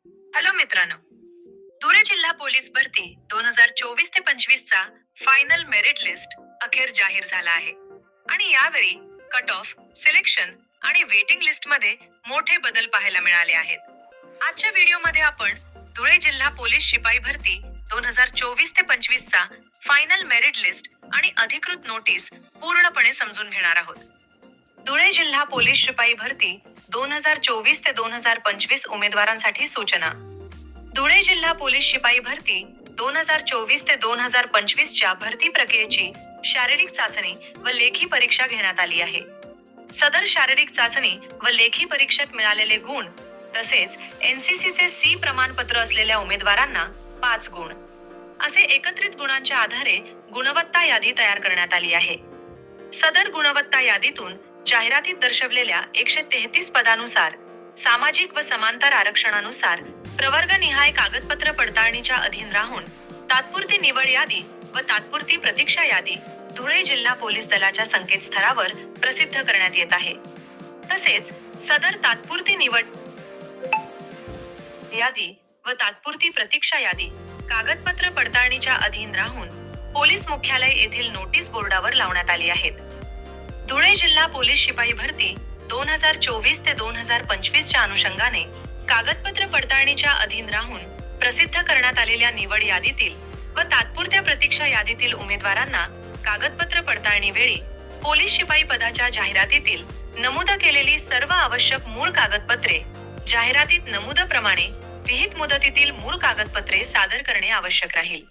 Hello मित्रांनो, धुळे जिल्हा police भरती 2024 ते 25 चा फायनल मेरिट लिस्ट अखेर जाहीर झाला आहे आणि यावेळी कट ऑफ, सिलेक्शन आणि वेटिंग लिस्ट मध्ये मोठे बदल पाहायला मिळाले आहेत. आजच्या व्हिडिओमध्ये आपण धुळे जिल्हा पोलीस शिपाई भरती 2024 ते 25 चा फायनल मेरिट लिस्ट आणि अधिकृत नोटीस पूर्णपणे समजून घेणार आहोत. धुळे जिल्हा पोलीस शिपाई भरती 2024 ते 2025 उमेदवारांसाठी सूचना. धुळे जिल्हा पोलीस शिपाई भरती 2024 ते 2025 च्या भरती प्रक्रियेची शारीरिक चाचणी व लेखी परीक्षा घेण्यात आली आहे. सदर शारीरिक चाचणी व लेखी परीक्षेत मिळालेले गुण तसेच NCC चे C प्रमाणपत्र असलेल्या उमेदवारांना 5 गुण असे एकत्रित गुणांच्या आधारे गुणवत्ता यादी तयार करण्यात आली आहे. सदर गुणवत्ता यादीतून जाहिरातीत दर्शवलेल्या 133 पदानुसार सामाजिक व समांतर आरक्षणानुसार प्रवर्गनिहाय कागदपत्र पडताळणीच्या अधीन राहून तात्पुरती निवड यादी व तात्पुरती प्रतीक्षा यादी धुळे जिल्हा पोलीस दलाच्या संकेतस्थळावर प्रसिद्ध करण्यात येत आहे. तसेच सदर तात्पुरती निवड यादी व तात्पुरती प्रतीक्षा यादी कागदपत्र पडताळणीच्या अधीन राहून पोलीस मुख्यालय येथील नोटीस बोर्डावर लावण्यात आली आहेत. धुळे जिल्हा पोलीस शिपाई भरती 2024 ते 2025 च्या अनुषंगाने कागदपत्र पडताळणीच्या अधीन राहून प्रसिद्ध करण्यात आलेल्या निवड यादीतील व तात्पुरत्या प्रतीक्षा यादीतील उमेदवारांना कागदपत्र पडताळणी वेळी पोलीस शिपाई पदाच्या जाहिरातीतील नमूद केलेली सर्व आवश्यक मूळ कागदपत्रे जाहिरातीत नमूदप्रमाणे विहित मुदतीतील मूळ कागदपत्रे सादर करणे आवश्यक राहील.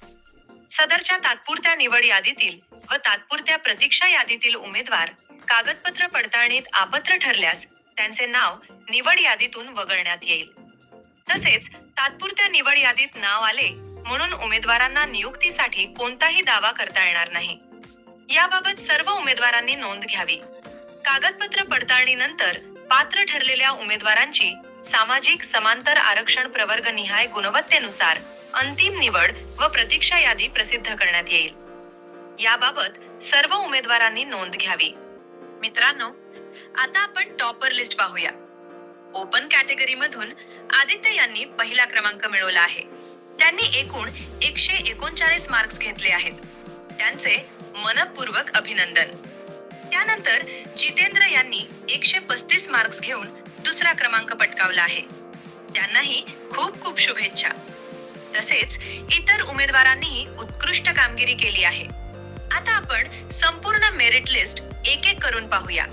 सदरच्या तात्पुरत्या निवड यादीतील व तात्पुरत्या प्रतीक्षा यादीतील उमेदवार कागदपत्र पडताळणीत अपात्र ठरल्यास त्यांचे नाव निवड यादीतून वगळण्यात येईल. तसेच तात्पुरत्या निवड यादीत नाव आले म्हणून उमेदवारांना नियुक्तीसाठी कोणताही दावा करता येणार नाही. याबाबत सर्व उमेदवारांनी नोंद घ्यावी. कागदपत्र पडताळणीनंतर पात्र ठरलेल्या उमेदवारांची सामाजिक समांतर आरक्षण प्रवर्गनिहाय गुणवत्तेनुसार अंतिम निवड व प्रतीक्षा यादी प्रसिद्ध करण्यात येईल. याबाबत सर्व उमेदवारांनी नोंद घ्यावी. मित्रांनो, आता आपण टॉपर लिस्ट पाहूया. ओपन कॅटेगरी मधून आदित्य यांनी पहिला क्रमांक मिळवला आहे. त्यांनी एकूण 139 मार्क्स घेतले आहेत. त्यांचे मनपूर्वक अभिनंदन. त्यानंतर जितेंद्र यांनी 135 मार्क्स घेऊन दुसरा क्रमांक पटकावला आहे. त्यांनाही खूप खूप शुभेच्छा. तसेच इतर उमेदवारांनीही उत्कृष्ट कामगिरी केली आहे. आता आपण संपूर्ण मेरिट लिस्ट एक एक करून पाहूया.